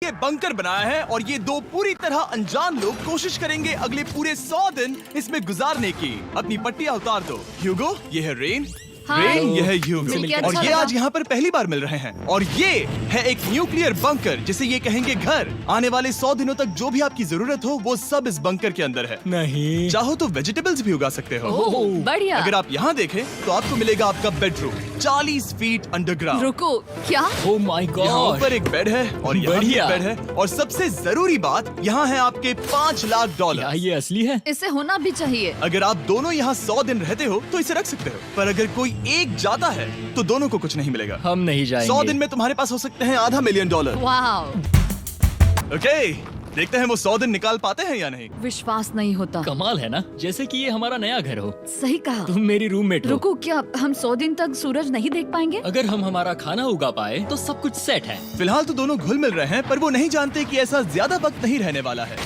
ये बंकर बनाया है और ये दो पूरी तरह अनजान लोग कोशिश करेंगे अगले पूरे 100 दिन इसमें गुजारने की। अपनी पट्टियां उतार दो। ह्यूगो, ये है रेन। रेन, ये है ह्यूगो और ये आज यहाँ पर पहली बार मिल रहे हैं। और ये है एक न्यूक्लियर बंकर जिसे ये कहेंगे घर। आने वाले 100 दिनों तक जो भी आपकी जरूरत हो वो सब इस बंकर के अंदर है। नहीं, चाहो तो वेजिटेबल्स भी उगा सकते हो। बढ़िया। अगर आप यहाँ देखें तो आपको मिलेगा आपका बेडरूम 40 फीट अंडरग्राउंड। रुको, क्या? ओह माय यहाँ गॉड, ऊपर एक बेड है और यहाँ भी बढ़िया। एक बेड है और सबसे जरूरी बात यहाँ है आपके $5 लाख। क्या ये असली है? इसे होना भी चाहिए। अगर आप दोनों यहाँ 100 दिन रहते हो तो इसे रख सकते हो, पर अगर कोई एक जाता है तो दोनों को कुछ नहीं मिलेगा। हम नहीं जाएंगे। 100 दिन में तुम्हारे पास हो सकते हैं $500 मिलियन। वाओ, ओके, देखते हैं वो 100 दिन निकाल पाते हैं या नहीं। विश्वास नहीं होता। कमाल है ना, जैसे कि ये हमारा नया घर हो। सही कहा। तुम मेरी रूममेट हो। रुको, क्या हम 100 दिन तक सूरज नहीं देख पाएंगे? अगर हम हमारा खाना उगा पाए तो सब कुछ सेट है। फिलहाल तो दोनों घुल मिल रहे हैं, पर वो नहीं जानते कि ऐसा ज्यादा वक्त नहीं रहने वाला है।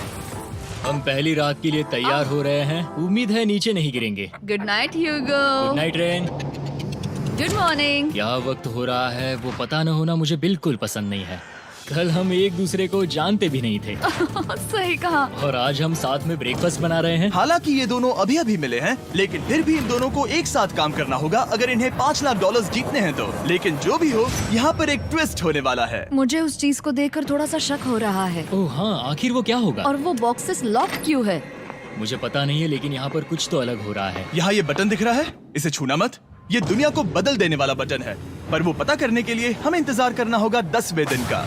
हम पहली रात के लिए तैयार हो रहे हैं। उम्मीद है नीचे नहीं गिरेंगे। Good night Hugo. Good night Ren. Good morning. क्या वक्त हो रहा है वो पता न होना मुझे बिल्कुल पसंद नहीं है। कल हम एक दूसरे को जानते भी नहीं थे सही कहा। और आज हम साथ में ब्रेकफास्ट बना रहे हैं। हालांकि ये दोनों अभी अभी मिले हैं, लेकिन फिर भी इन दोनों को एक साथ काम करना होगा अगर इन्हें $5 लाख जीतने हैं तो। लेकिन जो भी हो, यहाँ पर एक ट्विस्ट होने वाला है। मुझे उस चीज को देखकर थोड़ा सा शक हो रहा है। ओह हाँ, आखिर वो क्या होगा? और वो बॉक्सेस लॉक क्यों है? मुझे पता नहीं है, लेकिन यहाँ पर कुछ तो अलग हो रहा है। यहाँ ये बटन दिख रहा है, इसे छूना मत। ये दुनिया को बदल देने वाला बटन है, पर वो पता करने के लिए हमें इंतजार करना होगा 10वें दिन का।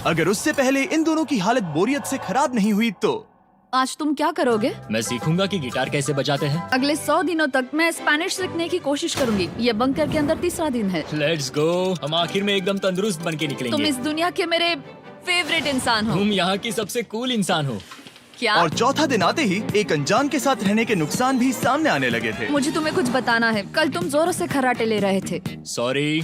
अगर उससे पहले इन दोनों की हालत बोरियत से खराब नहीं हुई तो आज तुम क्या करोगे? मैं सीखूंगा कि गिटार कैसे बजाते हैं। अगले 100 दिनों तक मैं स्पेनिश सीखने की कोशिश करूंगी। ये बंकर के अंदर तीसरा दिन है। Let's go. हम आखिर में एकदम तंदुरुस्त बन के तुम निकलेंगे। इस दुनिया के मेरे फेवरेट इंसान हो। तुम यहाँ की सबसे कूल इंसान हो। क्या? और चौथा दिन आते ही एक अनजान के साथ रहने के नुकसान भी सामने आने लगे थे। मुझे तुम्हें कुछ बताना है। कल तुम जोरों से खर्राटे ले रहे थे। सॉरी।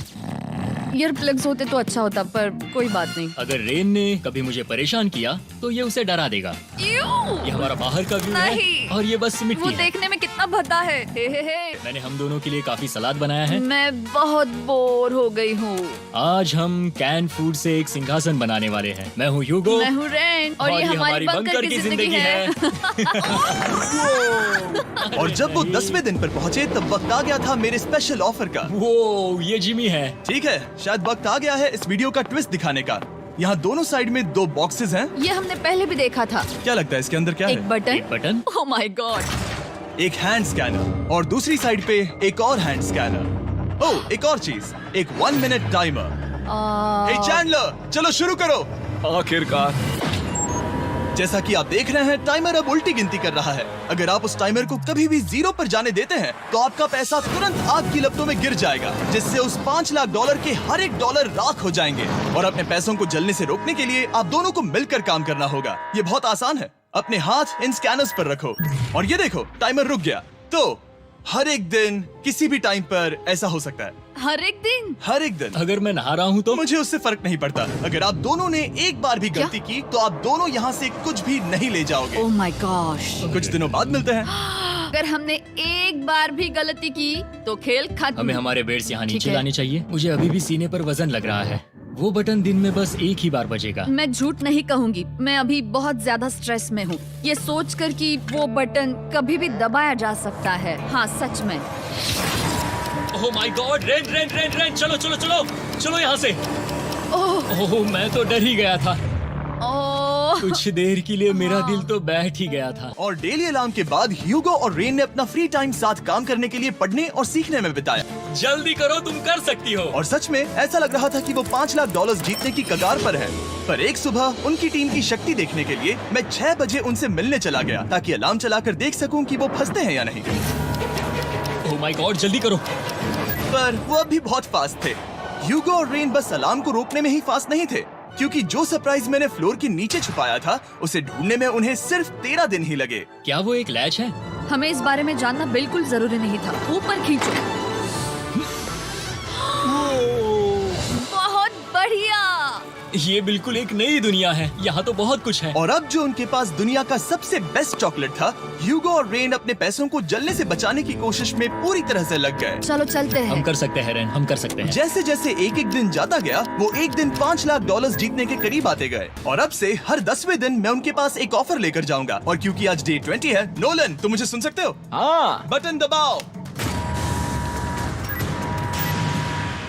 ईयर प्लग्स होते तो अच्छा होता, पर कोई बात नहीं। अगर रेन ने कभी मुझे परेशान किया तो ये उसे डरा देगा। ये हमारा बाहर का व्यू है नहीं। और ये बस वो मिट्टी है। देखने में कितना भद्दा है। हे। मैंने हम दोनों के लिए काफी सलाद बनाया है। मैं बहुत बोर हो गई हूँ। आज हम कैन फूड से एक सिंहासन बनाने वाले हैं। मैं हूँ ह्यूगो मैं हूँ रेन और ये हमारी बंकर की जिंदगी है। और जब वो 10वें दिन पर पहुँचे तब वक्त आ गया था मेरे स्पेशल ऑफर का। वो ये जिमी है। ठीक है, शायद वक्त आ गया है इस वीडियो का ट्विस्ट दिखाने का। यहाँ दोनों साइड में 2 बॉक्सेस हैं। ये हमने पहले भी देखा था। क्या लगता है इसके अंदर क्या एक है? Button. Button. Oh my God. एक हैंड स्कैनर और दूसरी साइड पे एक और हैंड स्कैनर। ओह, एक और चीज, एक 1 मिनट टाइमर। हे चैंडलर, चलो शुरू करो। आखिरकार। जैसा कि आप देख रहे हैं, टाइमर अब उल्टी गिनती कर रहा है। अगर आप उस टाइमर को कभी भी 0 पर जाने देते हैं तो आपका पैसा तुरंत आग की लपटों में गिर जाएगा, जिससे उस $5 लाख के हर एक डॉलर राख हो जाएंगे। और अपने पैसों को जलने से रोकने के लिए आप दोनों को मिलकर काम करना होगा। ये बहुत आसान है। अपने हाथ इन स्कैनर्स पर रखो और ये देखो, टाइमर रुक गया। तो हर एक दिन किसी भी टाइम पर ऐसा हो सकता है। हर एक दिन? हर एक दिन। अगर मैं नहा रहा हूँ तो मुझे उससे फर्क नहीं पड़ता। अगर आप दोनों ने एक बार भी गलती की तो आप दोनों यहाँ से कुछ भी नहीं ले जाओगे। Oh my gosh. कुछ दिनों बाद मिलते हैं। अगर हमने एक बार भी गलती की तो खेल खत्म। हमें हमारे बेड्स यहाँ ठीक नीचे है। लाने चाहिए। मुझे अभी भी सीने पर वजन लग रहा है। वो बटन दिन में बस एक ही बार बजेगा। मैं झूठ नहीं कहूंगी, मैं अभी बहुत ज्यादा स्ट्रेस में हूँ, ये सोचकर कि वो बटन कभी भी दबाया जा सकता है। हाँ, सच में। ओह my God, rain rain rain rain, चलो चलो चलो चलो यहाँ से। ओह मैं तो डर ही गया था। ओह, कुछ देर के लिए मेरा दिल तो बैठ ही गया था। और डेली अलार्म के बाद ह्यूगो और रेन ने अपना फ्री टाइम साथ काम करने के लिए पढ़ने और सीखने में बिताया। जल्दी करो, तुम कर सकती हो। और सच में ऐसा लग रहा था कि वो $5 लाख जीतने की कगार पर है। पर एक सुबह उनकी टीम की शक्ति देखने के लिए मैं 6 बजे उनसे मिलने चला गया, ताकि अलार्म चलाकर देख सकूं कि वो फंसते हैं या नहीं। ओह माय गॉड, जल्दी करो। पर वो अभी बहुत फास्ट थे। ह्यूगो और रेन बस अलार्म को रोकने में ही फास्ट नहीं थे, क्योंकि जो सरप्राइज मैंने फ्लोर के नीचे छुपाया था उसे ढूंढने में उन्हें सिर्फ 13 दिन ही लगे। क्या वो एक लैच है? हमें इस बारे में जानना बिल्कुल जरूरी नहीं था। ऊपर खींचो। बहुत बढ़िया। ये बिल्कुल एक नई दुनिया है, यहाँ तो बहुत कुछ है। और अब जो उनके पास दुनिया का सबसे बेस्ट चॉकलेट था, ह्यूगो और रेन अपने पैसों को जलने से बचाने की कोशिश में पूरी तरह से लग गए। चलो चलते हम हैं। कर सकते हैं रेन, हम कर सकते हैं। जैसे जैसे एक एक दिन जाता गया, वो एक दिन $5 लाख जीतने के करीब आते गए। और अब से हर 10वें दिन मैं उनके पास एक ऑफर लेकर जाऊंगा। और क्योंकि आज डे 20 है, नोलन तुम मुझे सुन सकते हो? हाँ। बटन दबाओ।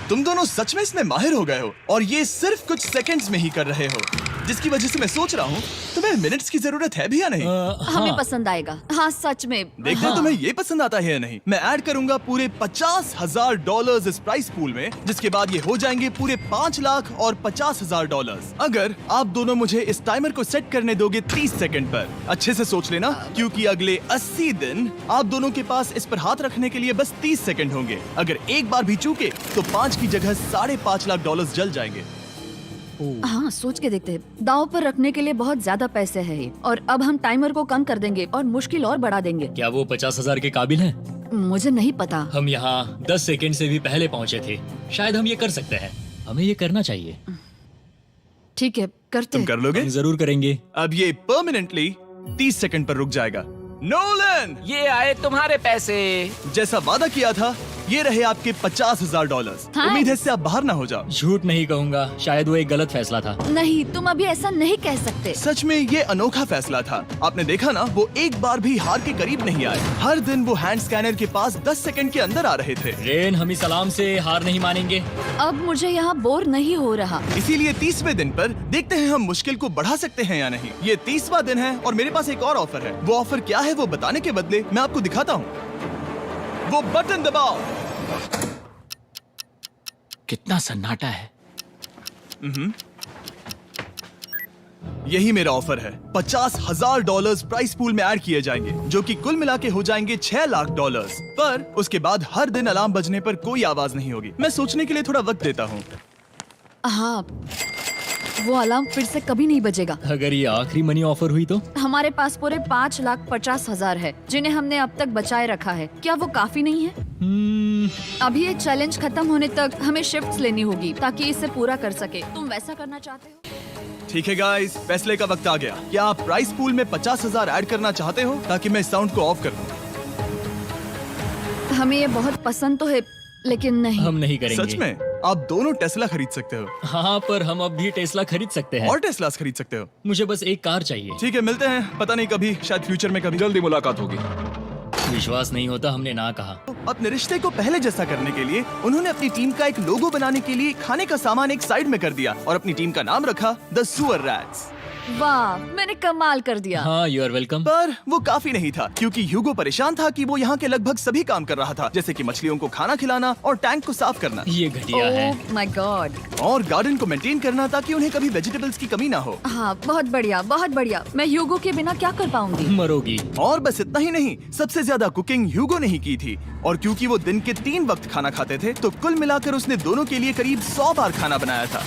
तुम दोनों सच में इसमें माहिर हो गए हो और ये सिर्फ कुछ सेकंड्स में ही कर रहे हो, जिसकी वजह से मैं सोच रहा हूँ तुम्हें मिनट्स की जरूरत है भी या नहीं। हमें पसंद आएगा। हाँ सच में। देखते हैं तुम्हें ये पसंद आता है या नहीं। मैं ऐड करूंगा पूरे $50,000 इस प्राइस पूल में, जिसके बाद ये हो जाएंगे पूरे $5,50,000। अगर आप दोनों मुझे इस टाइमर को सेट करने दोगे 30 सेकंड पर। अच्छे से सोच लेना, क्योंकि अगले 80 दिन आप दोनों के पास इस पर हाथ रखने के लिए बस 30 सेकंड होंगे। अगर एक बार भी चूके तो 5 की जगह $5.5 लाख जल जाएंगे। हाँ सोच के देखते हैं। दाव पर रखने के लिए बहुत ज्यादा पैसे है ये। और अब हम टाइमर को कम कर देंगे और मुश्किल और बढ़ा देंगे। क्या वो 50,000 के काबिल हैं? मुझे नहीं पता। हम यहाँ 10 सेकंड से भी पहले पहुँचे थे। शायद हम ये कर सकते हैं। हमें ये करना चाहिए। ठीक है करते तुम हैं। कर लोगे? हम जरूर करेंगे। अब ये परमानेंटली 30 सेकंड पर रुक जाएगा। नोलन, ये आए तुम्हारे पैसे। जैसा वादा किया था, ये रहे आपके $50,000। हाँ। उम्मीद है इससे आप बाहर ना हो जाओ। झूठ नहीं कहूँगा, शायद वो एक गलत फैसला था। नहीं तुम अभी ऐसा नहीं कह सकते। सच में ये अनोखा फैसला था। आपने देखा ना, वो एक बार भी हार के करीब नहीं आए। हर दिन वो हैंड स्कैनर के पास 10 सेकंड के अंदर आ रहे थे। रेन, हम इस सलाम से हार नहीं मानेंगे। अब मुझे यहाँ बोर नहीं हो रहा। इसीलिए 30वें दिन पर देखते हैं हम मुश्किल को बढ़ा सकते हैं या नहीं। ये 30वां दिन है और मेरे पास एक और ऑफर है। वो ऑफर क्या है वो बताने के बदले मैं आपको दिखाता हूँ। वो बटन दबाओ। कितना सन्नाटा है। यही मेरा ऑफर है। $50,000 प्राइस पूल में ऐड किए जाएंगे, जो कि कुल मिला के हो जाएंगे $6 लाख। पर उसके बाद हर दिन अलार्म बजने पर कोई आवाज नहीं होगी। मैं सोचने के लिए थोड़ा वक्त देता हूँ। हाँ वो अलार्म फिर से कभी नहीं बजेगा। अगर ये आखिरी मनी ऑफर हुई तो? हमारे पास पूरे $5,50,000 है, जिन्हें हमने अब तक बचाए रखा है। क्या वो काफी नहीं है? अभी ये चैलेंज खत्म होने तक हमें शिफ्ट्स लेनी होगी ताकि इसे पूरा कर सके। तुम वैसा करना चाहते हो? ठीक है गाइस, फैसले का वक्त आ गया। क्या आप प्राइस पूल में 50,000 ऐड करना चाहते हो ताकि मैं साउंड को ऑफ कर दूं? हमें ये बहुत पसंद तो है, लेकिन नहीं। हम नहीं करेंगे। सच में? आप दोनों टेस्ला खरीद सकते हो हाँ, पर हम अब भी टेस्ला खरीद सकते हैं। और टेस्लास खरीद सकते हो। मुझे बस एक कार चाहिए। ठीक है, मिलते हैं। पता नहीं कभी, शायद फ्यूचर में कभी। जल्दी मुलाकात होगी। विश्वास नहीं होता हमने ना कहा। अपने रिश्ते को पहले जैसा करने के लिए उन्होंने अपनी टीम का एक लोगो बनाने के लिए खाने का सामान एक साइड में कर दिया और अपनी टीम का नाम रखा द सुअर रैट्स। वाह, मैंने कमाल कर दिया। हाँ, यू आर वेलकम। पर वो काफी नहीं था, क्योंकि ह्यूगो परेशान था कि वो यहाँ के लगभग सभी काम कर रहा था, जैसे कि मछलियों को खाना खिलाना और टैंक को साफ करना ये घटिया है। ओह माय गॉड। और गार्डन को मेंटेन करना ताकि उन्हें कभी वेजिटेबल्स की कमी ना हो। हाँ बहुत बढ़िया, बहुत बढ़िया। मैं ह्यूगो के बिना क्या कर पाऊंगी? मरोगी। और बस इतना ही नहीं, सबसे ज्यादा कुकिंग ह्यूगो ने ही की थी। और क्योंकि वो दिन के 3 वक्त खाना खाते थे, तो कुल मिलाकर उसने दोनों के लिए करीब 100 बार खाना बनाया था।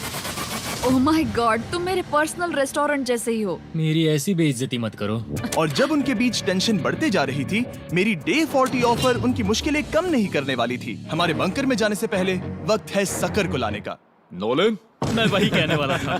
ओह माय गॉड, तुम मेरे पर्सनल रेस्टोरेंट जैसे ही हो। मेरी ऐसी बेइज्जती मत करो। और जब उनके बीच टेंशन बढ़ते जा रही थी, मेरी डे 40 ऑफर उनकी मुश्किलें कम नहीं करने वाली थी। हमारे बंकर में जाने से पहले वक्त है सकर को लाने का। नोलन, मैं वही कहने वाला था।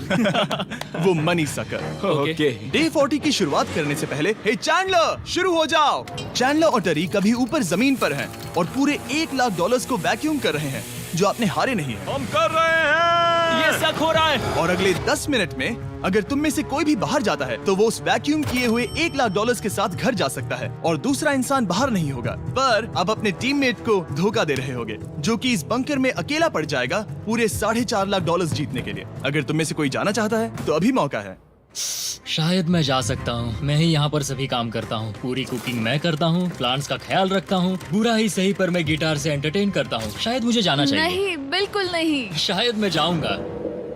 वो मनी सकर। ओके। डे 40 की शुरुआत करने से पहले, हे चैंडलर, शुरू हो जाओ। चैंडलर और टरी कभी ऊपर जमीन पर हैं और पूरे $1 लाख को वैक्यूम कर रहे हैं, जो आपने हारे नहीं है। हम कर रहे हैं। ये शक हो रहा है। और अगले 10 मिनट में अगर तुम में से कोई भी बाहर जाता है, तो वो उस वैक्यूम किए हुए $1 लाख के साथ घर जा सकता है और दूसरा इंसान बाहर नहीं होगा। पर आप अपने टीममेट को धोखा दे रहे होगे, जो कि इस बंकर में अकेला पड़ जाएगा पूरे $4.5 लाख जीतने के लिए। अगर तुम में से कोई जाना चाहता है, तो अभी मौका है। शायद मैं जा सकता हूँ। मैं ही यहाँ पर सभी काम करता हूँ। पूरी कुकिंग मैं करता हूँ, प्लांट्स का ख्याल रखता हूँ। बुरा ही सही, पर मैं गिटार से एंटरटेन करता हूँ। शायद मुझे जाना चाहिए। नहीं, बिल्कुल नहीं। शायद मैं जाऊंगा।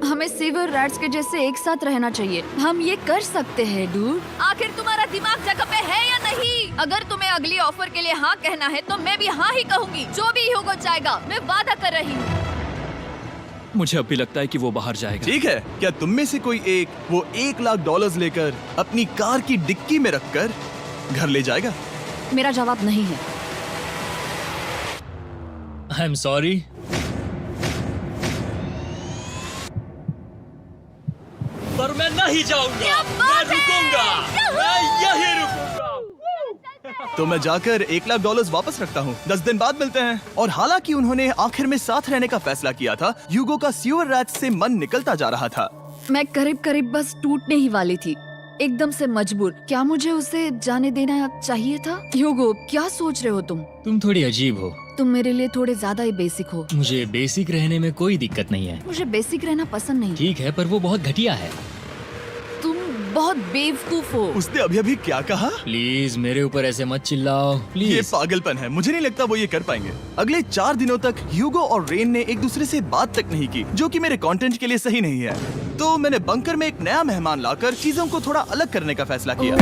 हमें सीवर रैट्स के जैसे एक साथ रहना चाहिए। हम ये कर सकते हैं डूड। आखिर तुम्हारा दिमाग जगह पे है या नहीं? अगर तुम्हें अगली ऑफर के लिए हाँ कहना है, तो मैं भी हाँ ही कहूँगी। जो भी होगा जाएगा, मैं वादा कर रही हूँ। मुझे अब भी लगता है कि वो बाहर जाएगा। ठीक है, क्या तुम में से कोई एक वो $1 लाख लेकर अपनी कार की डिक्की में रखकर घर ले जाएगा? मेरा जवाब नहीं है। I am sorry. पर मैं नहीं जाऊंगा। क्या मैं बात है! रुकूंगा, मैं यही रुकूंगा। तो मैं जाकर $1,00,000 वापस रखता हूँ। 10 दिन बाद मिलते हैं। और हालांकि उन्होंने आखिर में साथ रहने का फैसला किया था, ह्यूगो का सीवर रैट्स से मन निकलता जा रहा था। मैं करीब करीब बस टूटने ही वाली थी, एकदम से मजबूर। क्या मुझे उसे जाने देना चाहिए था? ह्यूगो, क्या सोच रहे हो तुम? तुम थोड़ी अजीब हो। तुम मेरे लिए थोड़े ज्यादा ही बेसिक हो। मुझे बेसिक रहने में कोई दिक्कत नहीं है। मुझे बेसिक रहना पसंद नहीं। ठीक है, पर वो बहुत घटिया है। तुम बहुत बेवकूफ हो। उसने अभी अभी क्या कहा? प्लीज मेरे ऊपर ऐसे मत चिल्लाओ, ये प्लीज। पागलपन है। मुझे नहीं लगता वो ये कर पाएंगे। अगले 4 दिनों तक ह्यूगो और रेन ने एक दूसरे से बात तक नहीं की, जो कि मेरे कंटेंट के लिए सही नहीं है। तो मैंने बंकर में एक नया मेहमान लाकर चीजों को थोड़ा अलग करने का फैसला किया।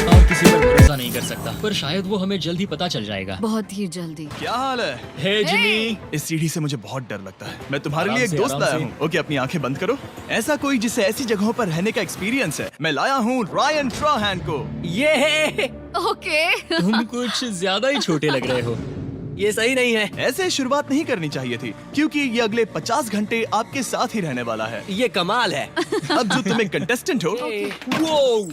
आप किसी पर भरोसा नहीं कर सकता, पर शायद वो हमें जल्द ही पता चल जाएगा। बहुत ही जल्दी। क्या हाल है? हे जिमी। इस सीढ़ी से मुझे बहुत डर लगता है। मैं तुम्हारे आराम लिए एक से, दोस्त आराम लाया से। हूँ। ओके, अपनी आंखें बंद करो। ऐसा कोई जिसे ऐसी जगहों पर रहने का एक्सपीरियंस है। मैं लाया हूँ रायन ट्राहैन को। ये ओके। तुम कुछ ज्यादा ही छोटे लग रहे हो। ये सही नहीं है। ऐसे शुरुआत नहीं करनी चाहिए थी, क्योंकि ये अगले 50 घंटे आपके साथ ही रहने वाला है। ये कमाल है। अब जो तुम एक कंटेस्टेंट हो, वो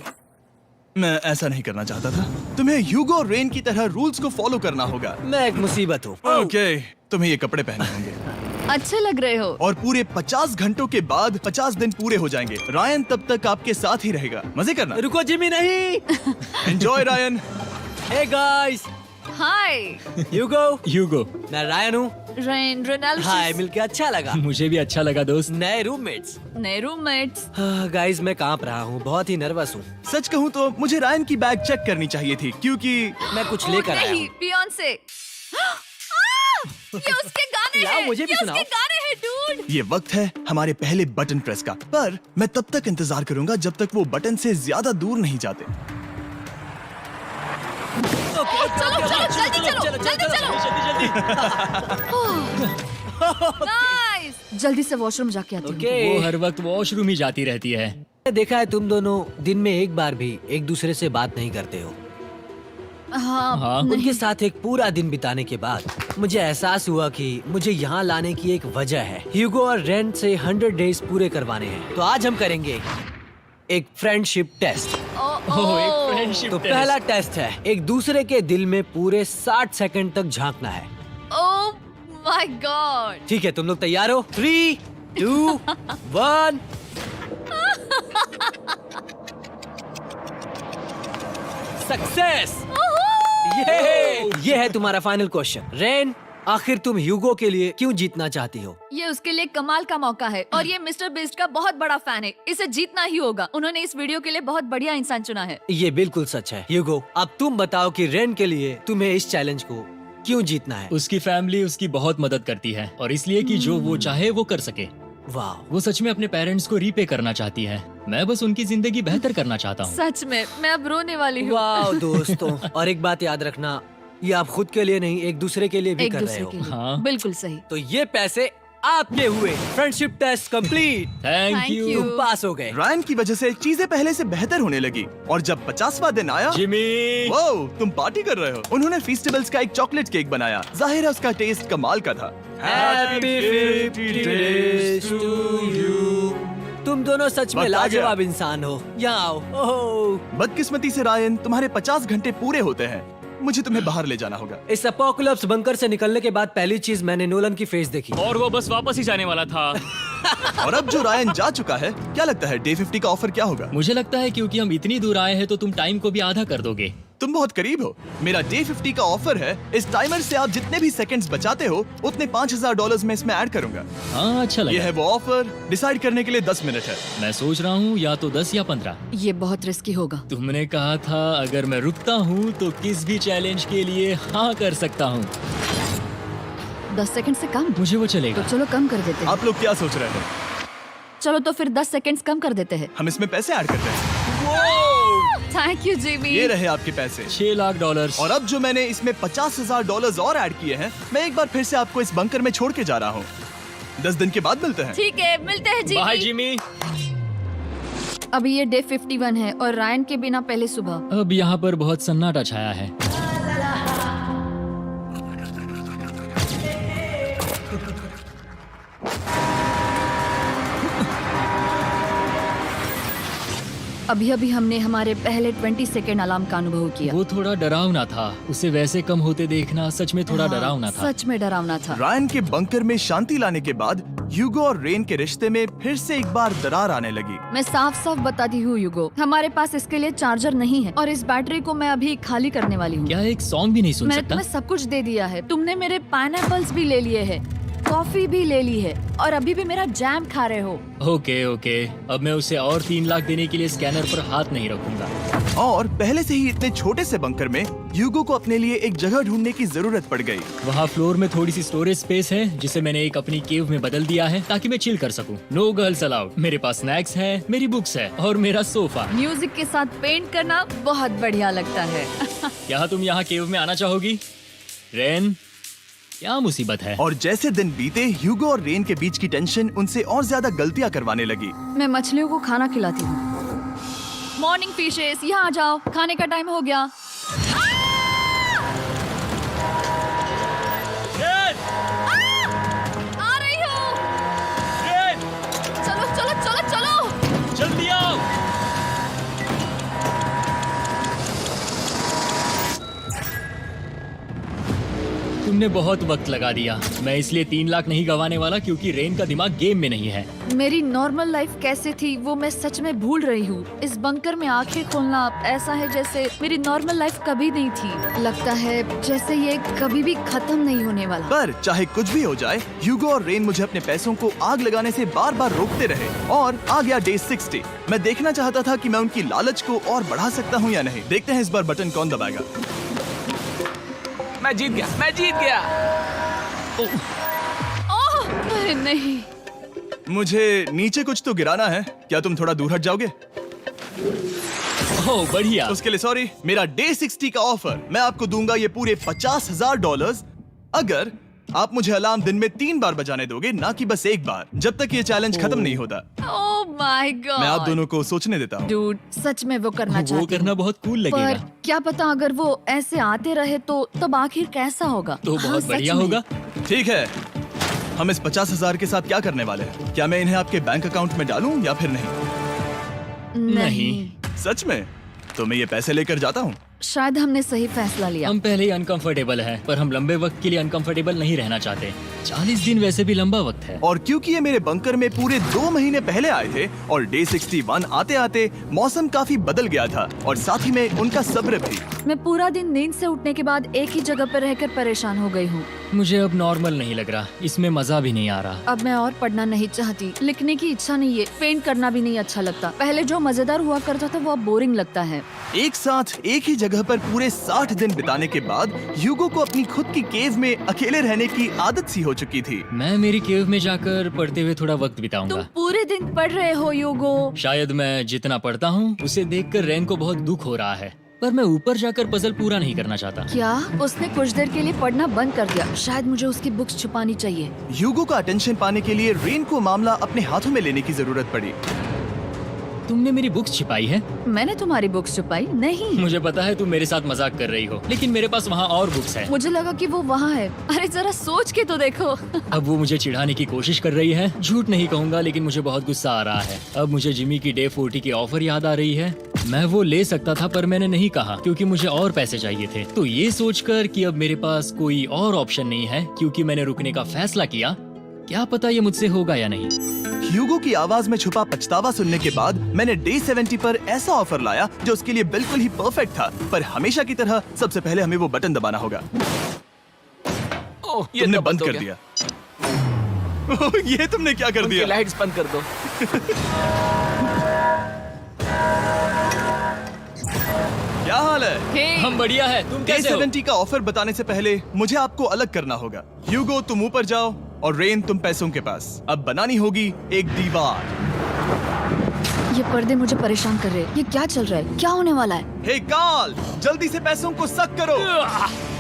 मैं ऐसा नहीं करना चाहता था। तुम्हें ह्यूगो और रेन की तरह रूल्स को फॉलो करना होगा। मैं एक मुसीबत हूँ। ओके, तुम्हें ये कपड़े पहनने होंगे। अच्छे लग रहे हो। और पूरे 50 घंटों के बाद 50 दिन पूरे हो जाएंगे। रायन तब तक आपके साथ ही रहेगा। मजे करना। रुको जिमी, नहीं। Enjoy Ryan. हे गाइस, हाय ह्यूगो, मैं रायन हूँ। Rain, Reginald. हाय, मिलके अच्छा लगा। मुझे भी अच्छा लगा दोस्त। नए रूममेट्स। नए रूममेट्स। गाइस, मैं कांप रहा हूँ, बहुत ही नर्वस हूँ। सच कहूँ तो मुझे रायन की बैग चेक करनी चाहिए थी, क्योंकि मैं कुछ लेकर आया नहीं, हूँ। बियॉन्से। ये उसके गाने लाओ, हैं। मुझे भी ये सुनाओ। उसके गाने हैं, डूड। ये वक्त है हमारे पहले बटन प्रेस का। पर मैं तब तक इंतजार करूंगा जब तक वो बटन से ज्यादा दूर नहीं जाते। चलो जल्दी नाइस। जल्दी से वॉशरूम जाके आती हूँ। ओके। वो हर वक्त वॉशरूम ही जाती रहती है। मैंने देखा है तुम दोनों दिन में एक बार भी एक दूसरे से बात नहीं करते हो। हाँ, हाँ। नहीं। उनके साथ एक पूरा दिन बिताने के बाद मुझे एहसास हुआ कि मुझे यहाँ लाने की एक वजह है। ह्यूगो और रेन से 100 डेज पूरे करवाने हैं। तो आज हम करेंगे एक फ्रेंडशिप टेस्ट। ओह, एक फ्रेंडशिप तो टेस्ट। पहला टेस्ट है, एक दूसरे के दिल में पूरे 60 सेकंड तक झांकना है। ओह माय गॉड। ठीक है, तुम लोग तैयार हो? 3, 2, 1। सक्सेस! ये है तुम्हारा फाइनल क्वेश्चन। रेन, आखिर तुम ह्यूगो के लिए क्यों जीतना चाहती हो? ये उसके लिए कमाल का मौका है और ये मिस्टर बीस्ट का बहुत बड़ा फैन है। इसे जीतना ही होगा। उन्होंने इस वीडियो के लिए बहुत बढ़िया इंसान चुना है। ये बिल्कुल सच है। ह्यूगो, अब तुम बताओ कि रेन के लिए तुम्हें इस चैलेंज को क्यों जीतना है? उसकी फैमिली उसकी बहुत मदद करती है और इसलिए कि जो वो चाहे वो कर सके। वाह, वो सच में अपने पेरेंट्स को रीपे करना चाहती है। मैं बस उनकी जिंदगी बेहतर करना चाहता हूँ। सच में मैं अब रोने वाली हूँ। वाह दोस्तों। और एक बात याद रखना, ये आप खुद के लिए नहीं, एक दूसरे के लिए भी एक कर रहे दूसरे हो। के लिए। हाँ। बिल्कुल सही। तो ये पैसे आपके हुए। Friendship test complete. Thank Thank you you। तुम पास हो गए। रायन की वजह से चीजें पहले से बेहतर होने लगी। और जब 50वां दिन आया, जिमी। वो तुम पार्टी कर रहे हो। उन्होंने फेस्टिवल्स का एक चॉकलेट केक बनाया। जाहिर है उसका टेस्ट कमाल का था। Happy 50 days to you। तुम दोनों सच में वक्त आ गया। लाजवाब इंसान हो। यहाँ आओ। ओह, बदकिस्मती से रायन, तुम्हारे 50 घंटे पूरे होते हैं। मुझे तुम्हें बाहर ले जाना होगा। इस अपोकलिप्स बंकर से निकलने के बाद पहली चीज मैंने नोलन की फेस देखी। और वो बस वापस ही जाने वाला था। और अब जो रायन जा चुका है, क्या लगता है डे 50 का ऑफर क्या होगा? मुझे लगता है क्योंकि हम इतनी दूर आए हैं तो तुम टाइम को भी आधा कर दोगे। तुम बहुत करीब हो। मेरा डे 50 का ऑफर है, इस टाइमर से आप जितने भी सेकंड्स बचाते हो उतने $5,000 में इसमें ऐड करूंगा। हाँ, अच्छा ये लगा। है वो ऑफर। डिसाइड करने के लिए 10 मिनट है। मैं सोच रहा हूँ या तो 10 या 15। ये बहुत रिस्की होगा। तुमने कहा था अगर मैं रुकता हूँ तो किस भी चैलेंज के लिए हाँ कर सकता हूँ। 10 सेकंड से कम? मुझे वो तो चलेगा। चलो कम कर देते हैं। आप लोग क्या सोच रहे हैं? चलो तो फिर 10 सेकंड्स कम कर देते हैं। हम इसमें पैसे ऐड करते हैं। Thank you Jimmy. ये रहे आपके पैसे। $6 लाख। और अब जो मैंने इसमें $50,000 और ऐड किए हैं, मैं एक बार फिर से आपको इस बंकर में छोड़ के जा रहा हूँ। 10 दिन के बाद मिलते हैं। ठीक है, मिलते हैं बाय जिमी। जिमी। अभी ये डे 51 है और रायन के बिना पहले सुबह। अब यहाँ पर बहुत सन्नाटा छाया है। अभी अभी हमने हमारे पहले 20 सेकेंड अलार्म का अनुभव किया। वो थोड़ा डरावना था। उसे वैसे कम होते देखना सच में थोड़ा डरावना था। सच में डरावना था। रायन के बंकर में शांति लाने के बाद ह्यूगो और रेन के रिश्ते में फिर से एक बार दरार आने लगी। मैं साफ साफ बताती हूँ ह्यूगो, हमारे पास इसके लिए चार्जर नहीं है और इस बैटरी को मैं अभी खाली करने वाली हूँ। क्या एक सॉन्ग भी नहीं सुन मैंने सकता? तुम्हें सब कुछ दे दिया है। तुमने मेरे पाइनएप्पल्स भी ले लिए हैं, कॉफी भी ले ली है और अभी भी मेरा जैम खा रहे हो। ओके ओके, अब मैं उसे और 3 लाख देने के लिए स्कैनर पर हाथ नहीं रखूंगा। और पहले से ही इतने छोटे से बंकर में ह्यूगो को अपने लिए एक जगह ढूंढने की जरूरत पड़ गई। वहाँ फ्लोर में थोड़ी सी स्टोरेज स्पेस है जिसे मैंने एक अपनी केव में बदल दिया है ताकि मैं चिल कर सकूं। No girls allowed. मेरे पास स्नैक्स है, मेरी बुक्स है और मेरा सोफा। म्यूजिक के साथ पेंट करना बहुत बढ़िया लगता है। क्या तुम यहाँ केव में आना चाहोगी? रेन, क्या मुसीबत है? और जैसे दिन बीते ह्यूगो और रेन के बीच की टेंशन उनसे और ज्यादा गलतियां करवाने लगी। मैं मछलियों को खाना खिलाती हूँ। मॉर्निंग फिशेस, यहाँ आ जाओ, खाने का टाइम हो गया। आ रही हूँ। चलो चलो चलो चलो। जल्दी आओ। तुमने बहुत वक्त लगा दिया। मैं इसलिए 3 लाख नहीं गंवाने वाला क्योंकि रेन का दिमाग गेम में नहीं है। मेरी नॉर्मल लाइफ कैसे थी वो मैं सच में भूल रही हूँ। इस बंकर में आंखें खोलना ऐसा है जैसे मेरी नॉर्मल लाइफ कभी नहीं थी। लगता है जैसे ये कभी भी खत्म नहीं होने वाला। पर चाहे कुछ भी हो जाए, ह्यूगो और रेन मुझे अपने पैसों को आग लगाने से बार बार रोकते रहे। और आ गया डे 60। मैं देखना चाहता था कि मैं उनकी लालच को और बढ़ा सकता हूँ या नहीं। देखते हैं इस बार बटन कौन दबाएगा। मैं जीत गया। ओह अरे नहीं। मुझे नीचे कुछ तो गिराना है। क्या तुम थोड़ा दूर हट जाओगे? ओह बढ़िया। उसके लिए सॉरी। मेरा डे 60 का ऑफर, मैं आपको दूंगा ये पूरे $50,000 अगर आप मुझे अलार्म दिन में 3 बार बजाने दोगे, ना कि बस 1 बार, जब तक ये चैलेंज खत्म नहीं होता। ओह माय गॉड। मैं आप दोनों को सोचने देता हूँ। डूड, सच में वो करना वो चाहती करना हूँ। बहुत कूल पर लगेगा। क्या पता अगर वो ऐसे आते रहे तो तब आखिर कैसा होगा? तो हाँ, बहुत सच बढ़िया में। होगा। ठीक है, हम इस 50,000 के साथ क्या करने वाले हैं? क्या मैं इन्हें आपके बैंक अकाउंट में डालूं या फिर नहीं? नहीं। सच में? तो मैं ये पैसे लेकर जाता हूँ। शायद हमने सही फैसला लिया। हम पहले ही अनकंफर्टेबल हैं, पर हम लंबे वक्त के लिए अनकंफर्टेबल नहीं रहना चाहते। 40 दिन वैसे भी लंबा वक्त है। और क्योंकि ये मेरे बंकर में पूरे 2 महीने पहले आए थे और डे 61 आते आते मौसम काफी बदल गया था और साथ ही में उनका सब्र भी। मैं पूरा दिन नींद से उठने के बाद एक ही जगह पर रहकर परेशान हो गई हूँ। मुझे अब नॉर्मल नहीं लग रहा, इसमें मजा भी नहीं आ रहा। अब मैं और पढ़ना नहीं चाहती, लिखने की इच्छा नहीं है, पेंट करना भी नहीं अच्छा लगता। पहले जो मजेदार हुआ करता था वो अब बोरिंग लगता है। एक साथ एक ही जगह पर पूरे 60 दिन बिताने के बाद ह्यूगो को अपनी खुद की केव में अकेले रहने की आदत सी हो चुकी थी। मैं मेरी केव में जाकर पढ़ते हुए थोड़ा वक्त तुम बिताऊंगा। पूरे दिन पढ़ रहे हो ह्यूगो। शायद मैं जितना पढ़ता हूँ उसे देखकर रेन को बहुत दुख हो रहा है, पर मैं ऊपर जाकर पजल पूरा नहीं करना चाहता। क्या उसने कुछ देर के लिए पढ़ना बंद कर दिया? शायद मुझे उसकी बुक्स छुपानी चाहिए। ह्यूगो का अटेंशन पाने के लिए रेन को मामला अपने हाथों में लेने की जरूरत पड़ी। तुमने मेरी बुक्स छिपाई है? मैंने तुम्हारी बुक्स छुपाई नहीं। मुझे पता है तुम मेरे साथ मजाक कर रही हो, लेकिन मेरे पास वहाँ और बुक्स है। मुझे लगा कि वो वहाँ है। अरे जरा सोच के तो देखो। अब वो मुझे चिढ़ाने की कोशिश कर रही है। झूठ नहीं कहूंगा, लेकिन मुझे बहुत गुस्सा आ रहा है। अब मुझे जिमी की डे 40 की ऑफर याद आ रही है। मैं वो ले सकता था पर मैंने नहीं कहा क्योंकि मुझे और पैसे चाहिए थे। तो ये सोचकर कि अब मेरे पास कोई और ऑप्शन नहीं है क्योंकि मैंने रुकने का फैसला किया, क्या पता ये मुझसे होगा या नहीं। ह्यूगो की आवाज में छुपा पछतावा सुनने के बाद मैंने डे 70 पर ऐसा ऑफर लाया जो उसके लिए बिल्कुल ही परफेक्ट था। पर हमेशा की तरह सबसे पहले हमें वो बटन दबाना होगा। ओह, ये तुमने तो बंद हो कर गया। दिया। ओह, ये तुमने क्या कर उनकी दिया? लाइट्स बंद कर दो। क्या हाल है? हम बढ़िया है, तुम डे कैसे हो? 70 का ऑफर बताने से पहले मुझे आपको अलग करना होगा। ह्यूगो तुम ऊपर जाओ और रेन तुम पैसों के पास। अब बनानी होगी एक दीवार। ये पर्दे मुझे परेशान कर रहे हैं। ये क्या चल रहा है? क्या होने वाला है? हे कार्ल, जल्दी से पैसों को सक करो।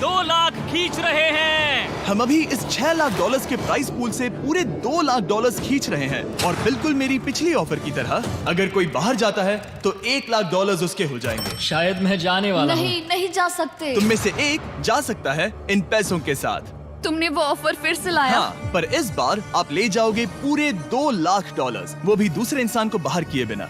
2 लाख खींच रहे हैं। हम अभी इस $6 लाख के प्राइस पूल से पूरे $2 लाख खींच रहे हैं और बिल्कुल मेरी पिछली ऑफर की तरह अगर कोई बाहर जाता है तो $1 लाख उसके हो जाएंगे। शायद मैं जाने वाला हूँ। नहीं, नहीं जा सकते। तुम में से एक जा सकता है इन पैसों के साथ। तुमने वो ऑफर फिर से लाया? हाँ, पर इस बार आप ले जाओगे पूरे $2 लाख, वो भी दूसरे इंसान को बाहर किए बिना।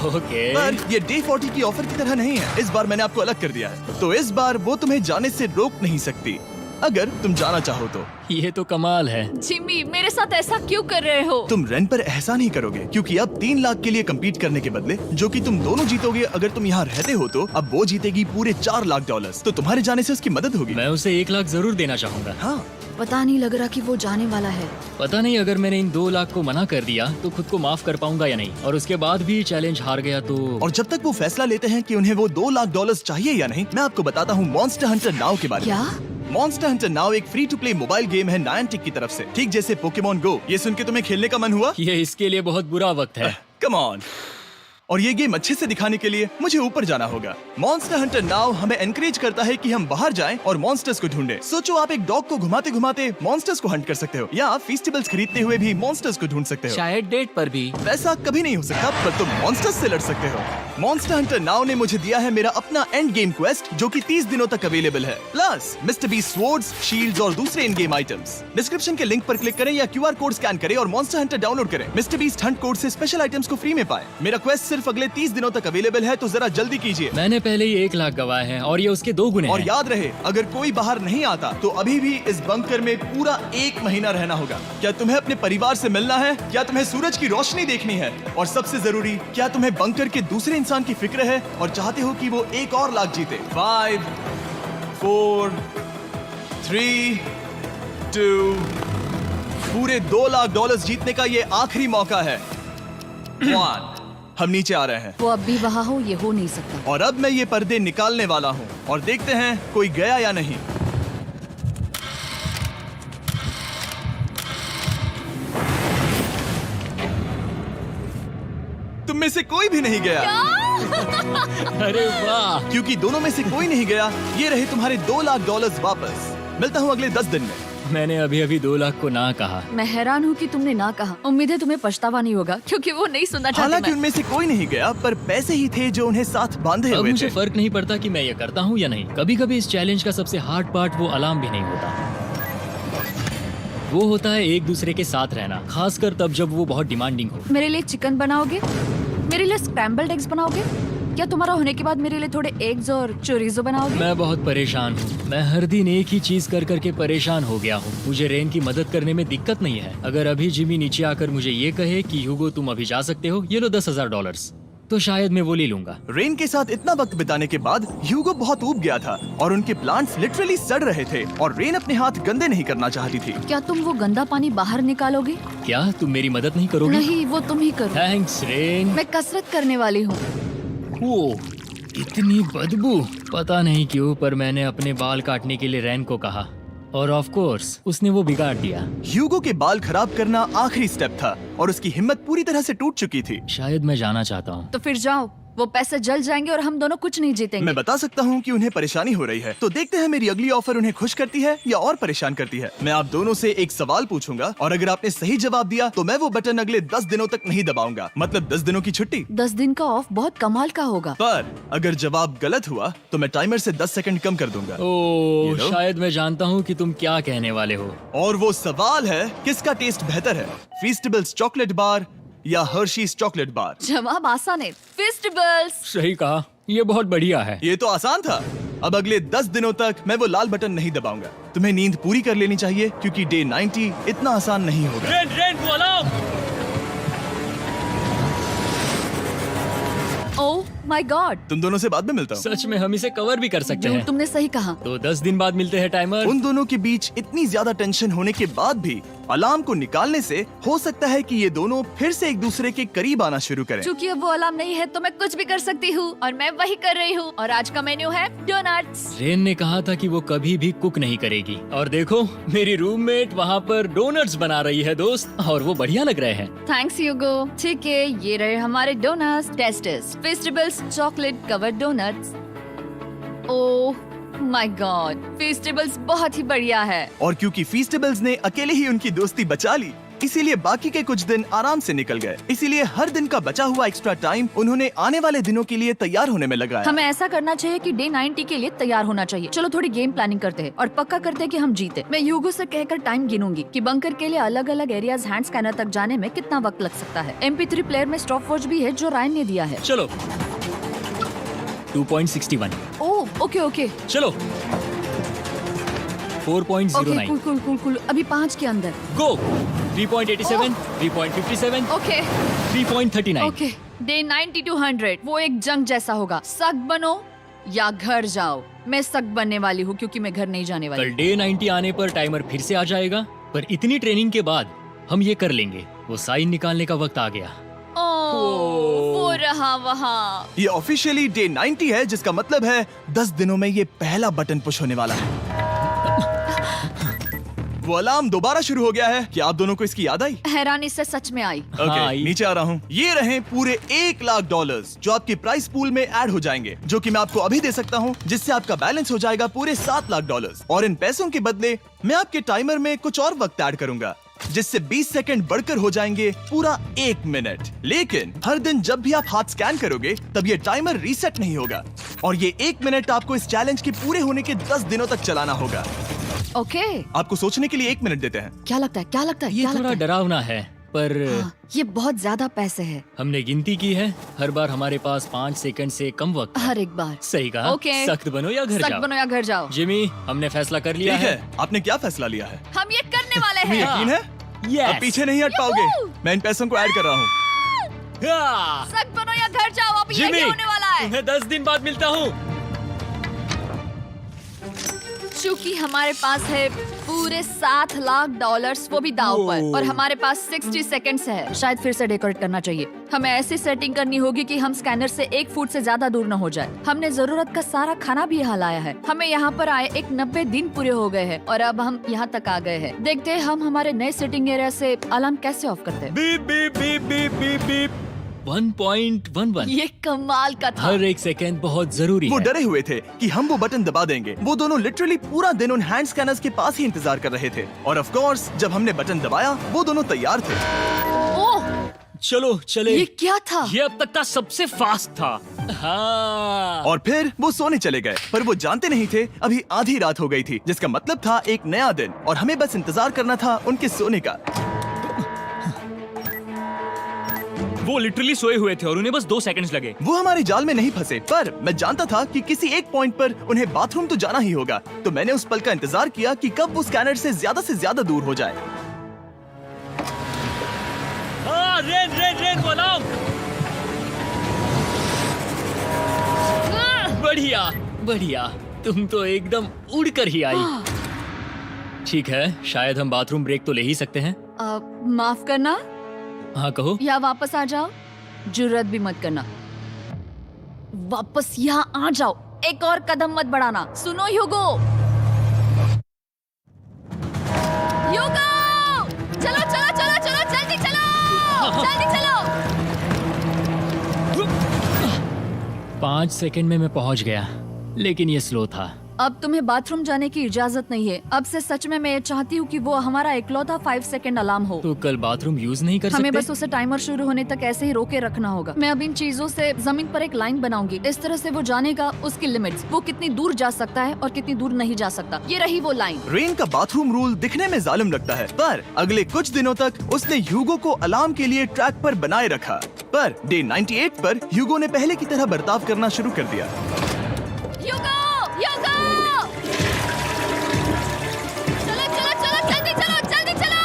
ओके। पर ये डे 40 की ऑफर की तरह नहीं है। इस बार मैंने आपको अलग कर दिया है, तो इस बार वो तुम्हें जाने से रोक नहीं सकती, अगर तुम जाना चाहो तो। ये तो कमाल है। जिमी, मेरे साथ ऐसा क्यों कर रहे हो? तुम रेंट पर एहसान ही करोगे, क्योंकि अब 3 लाख के लिए कम्पीट करने के बदले, जो कि तुम दोनों जीतोगे अगर तुम यहाँ रहते हो, तो अब वो जीतेगी पूरे $4 लाख। तो तुम्हारे जाने से उसकी मदद होगी। मैं उसे 1 लाख जरूर देना चाहूंगा। हाँ, पता नहीं लग रहा कि वो जाने वाला है। पता नहीं अगर मैंने इन 2 लाख को मना कर दिया तो खुद को माफ कर पाऊंगा या नहीं, और उसके बाद भी चैलेंज हार गया तो। और जब तक वो फैसला लेते हैं कि उन्हें वो $2 लाख चाहिए या नहीं, मैं आपको बताता हूँ मॉन्स्टर हंटर नाउ के बारे में। क्या? मॉन्स्टर हंटर नाउ एक free to play mobile game है नायंटिक की तरफ से, ठीक जैसे पोकेमॉन गो। ये सुन के तुम्हें खेलने का मन हुआ? ये इसके लिए बहुत बुरा वक्त है। Come on. और ये गेम अच्छे से दिखाने के लिए मुझे ऊपर जाना होगा। मॉन्स्टर हंटर नाउ हमें एनकरेज करता है कि हम बाहर जाएं और मॉन्स्टर्स को ढूंढें। सोचो, आप एक डॉग को घुमाते घुमाते मॉन्स्टर्स को हंट कर सकते हो, या फेस्टिवल्स खरीदते हुए भी मॉन्स्टर्स को ढूंढ सकते हो। शायद डेट पर भी। वैसा कभी नहीं हो सकता, पर तुम मॉन्स्टर्स से लड़ सकते हो। मॉन्स्टर हंटर नाउ ने मुझे दिया है मेरा अपना एंड गेम क्वेस्ट, जो कि 30 दिनों तक अवेलेबल है, plus mister beast swords, shields और दूसरे इन गेम आइटम्स। डिस्क्रिप्शन के लिंक पर क्लिक करें या QR कोड स्कैन करें और मॉन्स्टर हंटर डाउनलोड करें। मिस्टर बीस्ट हंट कोड से स्पेशल आइटम्स को फ्री में पाएं। मेरा क्वेस्ट सिर्फ अगले 30 दिनों तक अवेलेबल है, तो जरा जल्दी कीजिए। मैंने पहले ही 1 लाख गवाए हैं और ये उसके 2 गुने और हैं। याद रहे, अगर कोई बाहर नहीं आता तो अभी भी इस बंकर में पूरा 1 महीना रहना होगा। क्या तुम्हें अपने परिवार से मिलना है? क्या तुम्हें सूरज की रोशनी देखनी है? और सबसे जरूरी, क्या तुम्हें बंकर के दूसरे इंसान की फिक्र है और चाहते हो कि वो 1 और लाख जीते? 5, 4, 3, 2, पूरे $2 लाख जीतने का ये आखिरी मौका है। 1, हम नीचे आ रहे हैं। वो अब भी वहाँ हो, ये हो नहीं सकता। और अब मैं ये पर्दे निकालने वाला हूँ और देखते हैं कोई गया या नहीं। तुम में से कोई भी नहीं गया। अरे वाह। क्योंकि दोनों में से कोई नहीं गया, ये रहे तुम्हारे $2 लाख वापस। मिलता हूँ अगले 10 दिन में। मैंने अभी अभी 2 लाख को ना कहा। मैं हैरान हूँ कि तुमने ना कहा। उम्मीद है तुम्हें पछतावा नहीं होगा, क्योंकि वो नहीं सुनना चाहते। हालांकि मैं। उनमें से कोई नहीं गया, पर पैसे ही थे जो उन्हें साथ बांधे अब हुए मुझे थे। फर्क नहीं पड़ता कि मैं ये करता हूँ या नहीं। कभी कभी इस चैलेंज का सबसे हार्ड पार्ट वो अलार्म भी नहीं होता, वो होता है एक दूसरे के साथ रहना, खासकर तब जब वो बहुत डिमांडिंग हो। मेरे लिए चिकन बनाओगे? मेरे लिए स्क्रैम्बल्ड एग्स बनाओगे? क्या तुम्हारा होने के बाद मेरे लिए थोड़े एग्स और चोरिजो बनाओगे? मैं बहुत परेशान हूँ। मैं हर दिन एक ही चीज कर करके परेशान हो गया हूँ। मुझे रेन की मदद करने में दिक्कत नहीं है। अगर अभी जिमी नीचे आकर मुझे ये कहे कि ह्यूगो तुम अभी जा सकते हो, ये लो $10,000, तो शायद मैं वो ले लूंगा। रेन के साथ इतना वक्त बिताने के बाद ह्यूगो बहुत ऊब गया था और उनके प्लांट्स लिटरली सड़ रहे थे, और रेन अपने हाथ गंदे नहीं करना चाहती थी। क्या तुम वो गंदा पानी बाहर निकालोगे? क्या तुम मेरी मदद नहीं करोगी? नहीं, वो तुम ही करो। Thanks rain. मैं कसरत करने वाली हूँ। ओ, इतनी बदबू। पता नहीं क्यों, पर मैंने अपने बाल काटने के लिए रैन को कहा, और ऑफ कोर्स उसने वो बिगाड़ दिया। ह्यूगो के बाल खराब करना आखिरी स्टेप था और उसकी हिम्मत पूरी तरह से टूट चुकी थी। शायद मैं जाना चाहता हूँ। तो फिर जाओ, वो पैसे जल जाएंगे और हम दोनों कुछ नहीं जीतेंगे। मैं बता सकता हूँ कि उन्हें परेशानी हो रही है, तो देखते हैं मेरी अगली ऑफर उन्हें खुश करती है या और परेशान करती है। मैं आप दोनों से एक सवाल पूछूंगा और अगर आपने सही जवाब दिया तो मैं वो बटन अगले 10 दिनों तक नहीं दबाऊंगा, मतलब 10 दिनों की छुट्टी। 10 दिन का ऑफ बहुत कमाल का होगा। पर अगर जवाब गलत हुआ तो मैं टाइमर से 10 सेकंड कम कर दूंगा। ओ, You know? शायद मैं जानता हूँ कि तुम क्या कहने वाले हो। और वो सवाल है, किसका टेस्ट बेहतर है, फेस्टिवल्स चॉकलेट बार या हर्शीज चॉकलेट बार? जवाब आसान है, फेस्टिवल्स। सही कहा, ये बहुत बढ़िया है। ये तो आसान था। अब अगले 10 दिनों तक मैं वो लाल बटन नहीं दबाऊंगा। तुम्हें नींद पूरी कर लेनी चाहिए, क्योंकि डे 90 इतना आसान नहीं होगा। रेन को अलार्म। ओह माय गॉड, तुम दोनों से बाद में मिलता हूँ। सच में हम इसे कवर भी कर सकते हैं। तुमने सही कहा। तो 10 दिन बाद मिलते हैं टाइमर। उन दोनों के बीच इतनी ज्यादा टेंशन होने के बाद भी अलार्म को निकालने से हो सकता है कि ये दोनों फिर से एक दूसरे के करीब आना शुरू करें। क्योंकि अब वो अलार्म नहीं है तो मैं कुछ भी कर सकती हूँ, और मैं वही कर रही हूँ। और आज का मेन्यू है डोनट्स। रेन ने कहा था कि वो कभी भी कुक नहीं करेगी, और देखो मेरी रूममेट वहाँ पर डोनट्स बना रही है दोस्त, और वो बढ़िया लग रहे हैं। Thanks Hugo. ठीक है, ये रहे हमारे doughnuts. Testers festivals chocolate covered doughnuts. Oh my god, festivals बहुत ही बढ़िया है। और क्योंकि फेस्टिवल्स ने अकेले ही उनकी दोस्ती बचा ली, इसीलिए बाकी के कुछ दिन आराम से निकल गए। इसीलिए हर दिन का बचा हुआ एक्स्ट्रा टाइम उन्होंने आने वाले दिनों के लिए तैयार होने में लगाया। हमें ऐसा करना चाहिए कि डे 90 के लिए तैयार होना चाहिए। चलो थोड़ी गेम प्लानिंग करते हैं और पक्का करते हैं कि हम जीते। मैं ह्यूगो से कहकर टाइम गिनूंगी कि बंकर के लिए अलग अलग एरियाज हैंड स्कैनर तक जाने में कितना वक्त लग सकता है। MP3 प्लेयर में स्टॉप वॉच भी है जो रायन ने दिया है। चलो 2.61। ओह ओके ओके चलो 4.09। Okay cool cool cool cool. अभी 5 के अंदर। गो 3.87, 3.57, ओके 3.39। ओके डे 90 to 100 वो एक जंग जैसा होगा। सख्त बनो या घर जाओ। मैं सख्त बनने वाली हूँ क्योंकि मैं घर नहीं जाने वाली। कल डे 90 आने पर टाइमर फिर से आ जाएगा, पर इतनी ट्रेनिंग के बाद हम ये कर लेंगे। वो साइन निकालने का वक्त आ गया। वो रहा वहाँ। ये ऑफिशियली डे 90 है, जिसका मतलब है 10 दिनों में ये पहला बटन पुश होने वाला है। वो अलार्म दोबारा शुरू हो गया है। क्या आप दोनों को इसकी याद आई? हैरानी से सच में आई। ओके, हाँ, नीचे आ रहा हूँ। ये रहे पूरे $1,00,000 जो आपके प्राइस पूल में ऐड हो जाएंगे, जो कि मैं आपको अभी दे सकता हूँ, जिससे आपका बैलेंस हो जाएगा पूरे $7,00,000। और इन पैसों के बदले मैं आपके टाइमर में कुछ और वक्त ऐड करूंगा, जिससे 20 सेकंड बढ़कर हो जाएंगे पूरा 1 मिनट। लेकिन हर दिन जब भी आप हाथ स्कैन करोगे तब ये टाइमर रीसेट नहीं होगा, और ये 1 मिनट आपको इस चैलेंज के पूरे होने के 10 दिनों तक चलाना होगा। ओके आपको सोचने के लिए 1 मिनट देते हैं। क्या लगता है क्या लगता है ये क्या थोड़ा लगता है? डरावना है, पर हाँ, ये बहुत ज्यादा पैसे है हमने गिनती की है। हर बार हमारे पास 5 सेकंड से कम वक्त है। हर एक बार। सही कहा। ओके। सख्त बनो या घर सख्त जाओ। बनो या घर जाओ। जिमी, हमने फैसला कर लिया ठीक है। है, आपने क्या फैसला लिया है? हम ये करने वाले तुम्हें हैं। यकीन है? Yes. अब पीछे नहीं हट पाओगे। यूहू! मैं इन पैसों को ऐड कर रहा हूँ। हाँ। सख्त बनो या घर जाओ। अब यही जिमी, होने वाला है। तुम्हें 10 दिन बाद मिलता हूँ। चूंकि हमारे पास है पूरे $7,00,000 वो भी दाव पर, और हमारे पास 60 सेकंड्स है। शायद फिर से डेकोरेट करना चाहिए। हमें ऐसी सेटिंग करनी होगी कि हम स्कैनर से 1 फुट से ज्यादा दूर न हो जाए। हमने जरूरत का सारा खाना भी यहाँ लाया है। हमें यहाँ पर आए 90 दिन पूरे हो गए हैं और अब हम यहाँ तक आ गए हैं। देखते हैं हम हमारे नए सेटिंग एरिया से अलार्म कैसे ऑफ करते हैं। Beep beep beep beep beep beep. 1.11। ये कमाल का था। हर एक सेकंड बहुत जरूरी वो है। डरे हुए थे कि हम वो बटन दबा देंगे। वो दोनों लिटरली पूरा दिन उन हैंड स्कैनर्स के पास ही इंतजार कर रहे थे, और ऑफ कोर्स जब हमने बटन दबाया वो दोनों तैयार थे। ओह चलो चले। ये क्या था? ये अब तक का सबसे फास्ट था। हाँ। और फिर वो सोने चले गए, पर वो जानते नहीं थे अभी आधी रात हो गई थी, जिसका मतलब था एक नया दिन, और हमें बस इंतजार करना था उनके सोने का। वो लिटरली सोए हुए थे और उन्हें बस 2 सेकंड्स लगे। वो हमारे जाल में नहीं फंसे, पर मैं जानता था कि किसी एक पॉइंट पर उन्हें बाथरूम तो जाना ही होगा, तो मैंने उस पल का इंतजार किया कि कब वो स्कैनर से ज्यादा दूर हो जाए। हाँ, रेन रेन रेन वो अलार्म। बढ़िया बढ़िया, तुम तो एकदम उड़कर ही आई। ठीक है, शायद हम बाथरूम ब्रेक तो ले ही सकते हैं। माफ करना हाँ कहो। या वापस आ जाओ। जुर्रत भी मत करना। वापस यहाँ आ जाओ। एक और कदम मत बढ़ाना। सुनो ह्यूगो। ह्यूगो! चलो चलो चलो चलो जल्दी चलो जल्दी चलो। 5 सेकंड में मैं पहुंच गया, लेकिन ये स्लो था। अब तुम्हें बाथरूम जाने की इजाजत नहीं है। अब से सच में मैं चाहती हूँ कि वो हमारा इकलौता 5 सेकंड अलार्म हो। तो कल बाथरूम यूज नहीं कर हमें सकते? बस उसे टाइमर शुरू होने तक ऐसे ही रोके रखना होगा। मैं अब इन चीजों से जमीन पर एक लाइन बनाऊंगी। इस तरह से वो जानेगा उसकी लिमिट्स, वो कितनी दूर जा सकता है और कितनी दूर नहीं जा सकता। ये रही वो लाइन। रेन का बाथरूम रूल दिखने में जालिम लगता है, पर अगले कुछ दिनों तक उसने ह्यूगो को अलार्म के लिए ट्रैक पर बनाए रखा। पर डे 98 पर ह्यूगो ने पहले की तरह बर्ताव करना शुरू कर दिया। ह्यूगो! ह्यूगो! चलो चलो चलो जल्दी चलो जल्दी चलो।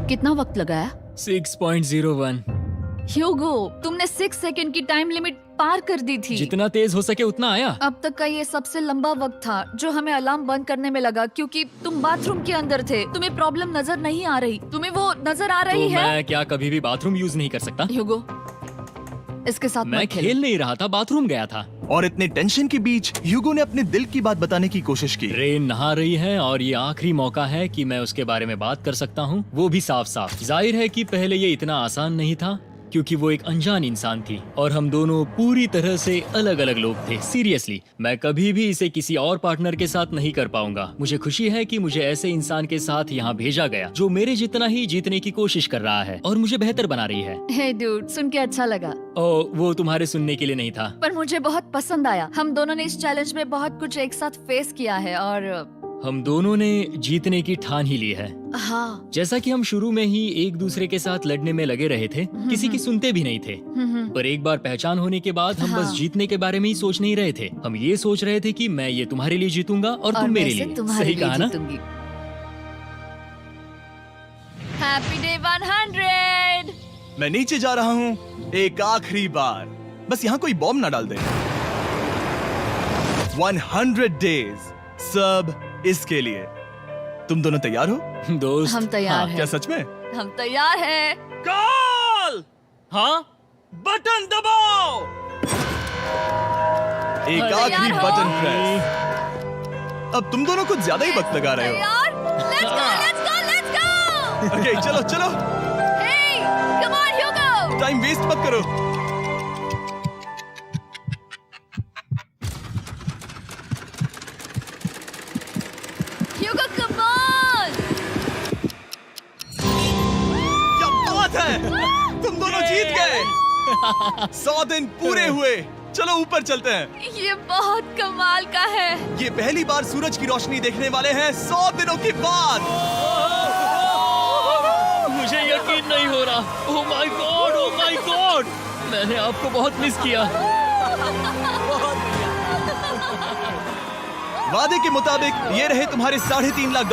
कितना वक्त लगाया? 6.01। ह्यूगो, तुमने 6 सेकंड की टाइम लिमिट पार कर दी थी। जितना तेज हो सके उतना आया। अब तक का ये सबसे लंबा वक्त था जो हमें अलार्म बंद करने में लगा, क्योंकि तुम बाथरूम के अंदर थे। तुम्हें प्रॉब्लम नजर नहीं आ रही। तुम्हें वो नजर आ तो रही है? मैं क्या कभी भी बाथरूम यूज नहीं कर सकता? ह्यूगो, इसके साथ मैं मत खेलो। खेल नहीं रहा था, बाथरूम गया था। और इतने टेंशन के बीच ह्यूगो ने अपने दिल की बात बताने की कोशिश की। रेन नहा रही है और ये आखिरी मौका है कि मैं उसके बारे में बात कर सकता हूँ, वो भी साफ साफ। जाहिर है कि पहले ये इतना आसान नहीं था, क्योंकि वो एक अनजान इंसान थी और हम दोनों पूरी तरह से अलग अलग लोग थे। सीरियसली, मैं कभी भी इसे किसी और पार्टनर के साथ नहीं कर पाऊंगा। मुझे खुशी है कि मुझे ऐसे इंसान के साथ यहाँ भेजा गया जो मेरे जितना ही जीतने की कोशिश कर रहा है और मुझे बेहतर बना रही है। हे डूड, सुन के अच्छा लगा, वो तुम्हारे सुनने के लिए नहीं था। पर मुझे बहुत पसंद आया। हम दोनों ने इस चैलेंज में बहुत कुछ एक साथ फेस किया है और हम दोनों ने जीतने की ठान ही ली है। हाँ। जैसा कि हम शुरू में ही एक दूसरे के साथ लड़ने में लगे रहे थे, किसी की सुनते भी नहीं थे। पर एक बार पहचान होने के बाद हम बस जीतने के बारे में ही सोच नहीं रहे थे। हम ये सोच रहे थे कि मैं ये तुम्हारे लिए जीतूंगा और तुम मेरे लिए। सही कहा ना? Happy day 100। मैं नीचे जा रहा हूँ एक आखिरी बार, बस यहाँ कोई बॉम्ब ना डाल दे। 100 डेज, सब इसके लिए। तुम दोनों तैयार हो? दोस्त, हम तैयार क्या हैं। सच में? हम तैयार हैं। कॉल। हाँ, बटन दबाओ। एक आखिरी तैयार हो? Button press. अब तुम दोनों कुछ ज्यादा ही वक्त लगा रहे हो। तैयार? Let's go, let's go, let's go! Okay, चलो चलो, Hey, come on, Hugo! Time waste मत करो। Hugo, come on! क्या बात है, तुम दोनों जीत गए। 100 दिन पूरे हुए। चलो ऊपर चलते हैं। ये बहुत कमाल का है। ये पहली बार सूरज की रोशनी देखने वाले हैं 100 दिनों के बाद। मुझे यकीन नहीं हो रहा। ओह my God, oh my God, मैंने आपको बहुत मिस किया। वादे के मुताबिक ये रहे तुम्हारे $3.5 लाख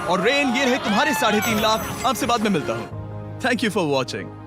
और रेन ये रहे तुम्हारे 3.5 लाख। आपसे बाद में मिलता हूँ। Thank you for watching.